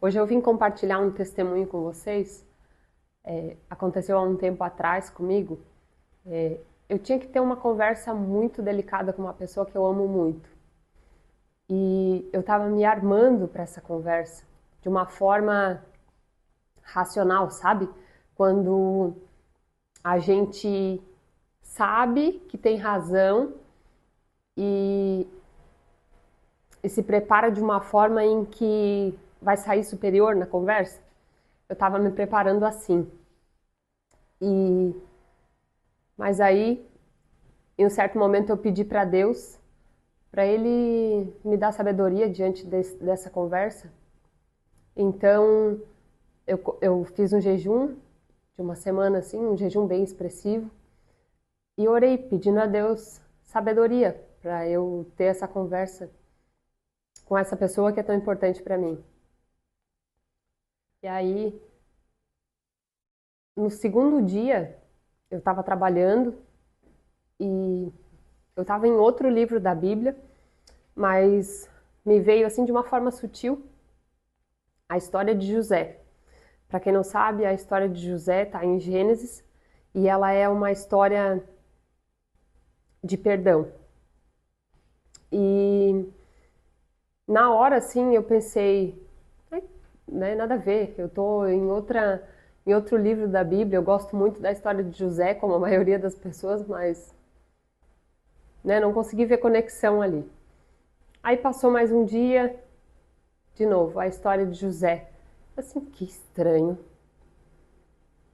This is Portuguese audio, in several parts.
Hoje eu vim compartilhar um testemunho com vocês. Aconteceu há um tempo atrás comigo. Eu tinha que ter uma conversa muito delicada com uma pessoa que eu amo muito. E eu estava me armando para essa conversa de uma forma racional, sabe? Quando a gente sabe que tem razão e, e se prepara de uma forma em que vai sair superior na conversa. Eu estava me preparando assim. E mas aí, em um certo momento, eu pedi para Deus, para Ele me dar sabedoria diante dessa conversa. Então, eu fiz um jejum de uma semana, assim, um jejum bem expressivo, e orei pedindo a Deus sabedoria para eu ter essa conversa com essa pessoa que é tão importante para mim. E aí, no segundo dia, eu estava trabalhando e eu estava em outro livro da Bíblia, mas me veio assim de uma forma sutil a história de José. Para quem não sabe, a história de José está em Gênesis e ela é uma história de perdão. E na hora, assim, eu pensei, né, nada a ver, eu estou em outro livro da Bíblia, eu gosto muito da história de José, como a maioria das pessoas, mas né, não consegui ver conexão ali. Aí passou mais um dia, de novo, a história de José. Assim, que estranho.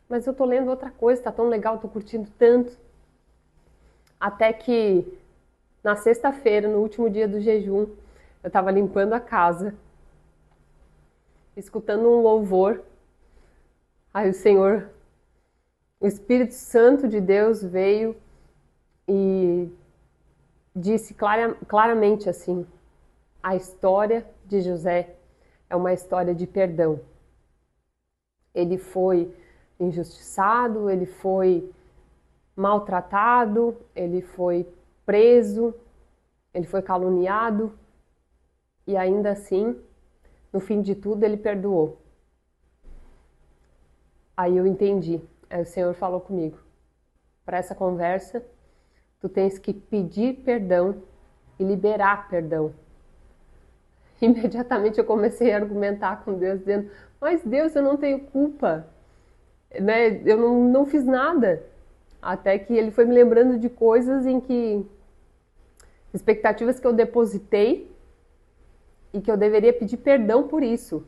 Mas eu tô lendo outra coisa, tá tão legal, tô curtindo tanto. Até que na sexta-feira, no último dia do jejum, eu tava limpando a casa, escutando um louvor. Aí o Senhor, o Espírito Santo de Deus veio e disse claramente assim: a história de José é uma história de perdão. Ele foi injustiçado, ele foi maltratado, ele foi preso, ele foi caluniado e ainda assim, no fim de tudo, ele perdoou. Aí eu entendi. Aí o Senhor falou comigo: para essa conversa, tu tens que pedir perdão e liberar perdão. Imediatamente eu comecei a argumentar com Deus, dizendo: mas Deus, eu não tenho culpa, né? Eu não fiz nada. Até que ele foi me lembrando de coisas em que expectativas que eu depositei e que eu deveria pedir perdão por isso.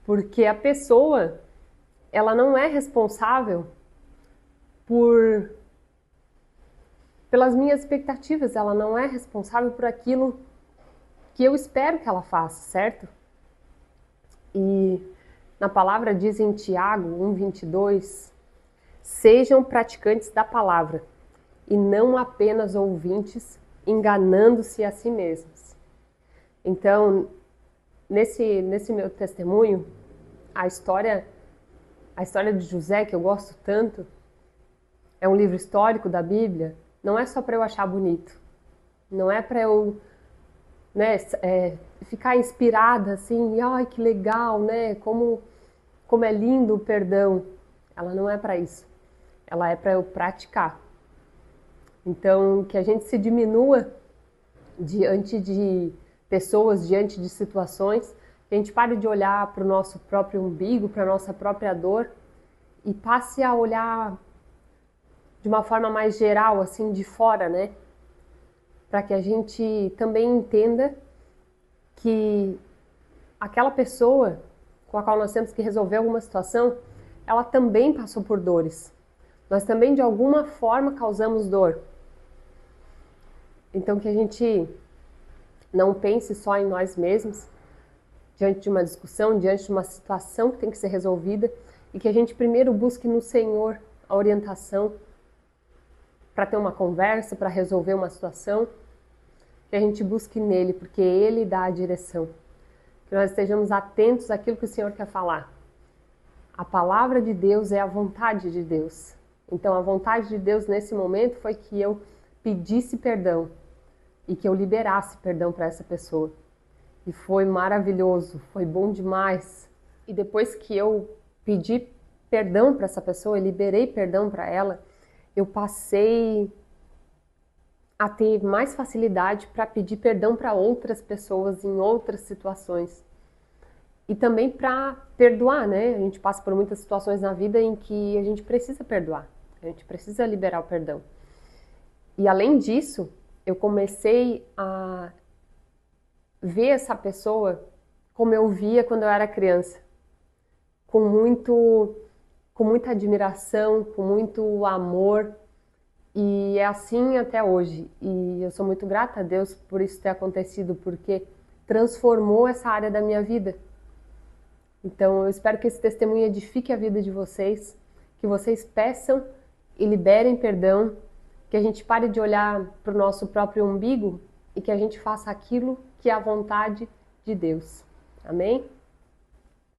Porque a pessoa, ela não é responsável por pelas minhas expectativas, ela não é responsável por aquilo que eu espero que ela faça, certo? E na palavra diz em Tiago 1:22, sejam praticantes da palavra e não apenas ouvintes, enganando-se a si mesmos. Então, nesse meu testemunho, a história de José, que eu gosto tanto, é um livro histórico da Bíblia, não é só para eu achar bonito, não é para eu, né, ficar inspirada assim, ai que legal, né, como é lindo o perdão. Ela não é para isso, ela é para eu praticar. Então, que a gente se diminua diante de pessoas, diante de situações, que a gente pare de olhar para o nosso próprio umbigo, para a nossa própria dor e passe a olhar de uma forma mais geral, assim, de fora, né? Para que a gente também entenda que aquela pessoa com a qual nós temos que resolver alguma situação, ela também passou por dores. Nós também, de alguma forma, causamos dor. Então, que a gente não pense só em nós mesmos, diante de uma discussão, diante de uma situação que tem que ser resolvida, e que a gente primeiro busque no Senhor a orientação para ter uma conversa, para resolver uma situação, que a gente busque nele, porque ele dá a direção. Que nós estejamos atentos àquilo que o Senhor quer falar. A palavra de Deus é a vontade de Deus. Então, a vontade de Deus nesse momento foi que eu pedisse perdão e que eu liberasse perdão para essa pessoa. e foi maravilhoso, foi bom demais. E depois que eu pedi perdão para essa pessoa, eu liberei perdão para ela, eu passei a ter mais facilidade para pedir perdão para outras pessoas em outras situações. E também para perdoar, né? A gente passa por muitas situações na vida em que a gente precisa perdoar, a gente precisa liberar o perdão. E além disso, eu comecei a ver essa pessoa como eu via quando eu era criança, com muita admiração, com muito amor, e é assim até hoje. E eu sou muito grata a Deus por isso ter acontecido, porque transformou essa área da minha vida. Então eu espero que esse testemunho edifique a vida de vocês, que vocês peçam e liberem perdão, que a gente pare de olhar para o nosso próprio umbigo e que a gente faça aquilo que é a vontade de Deus. Amém?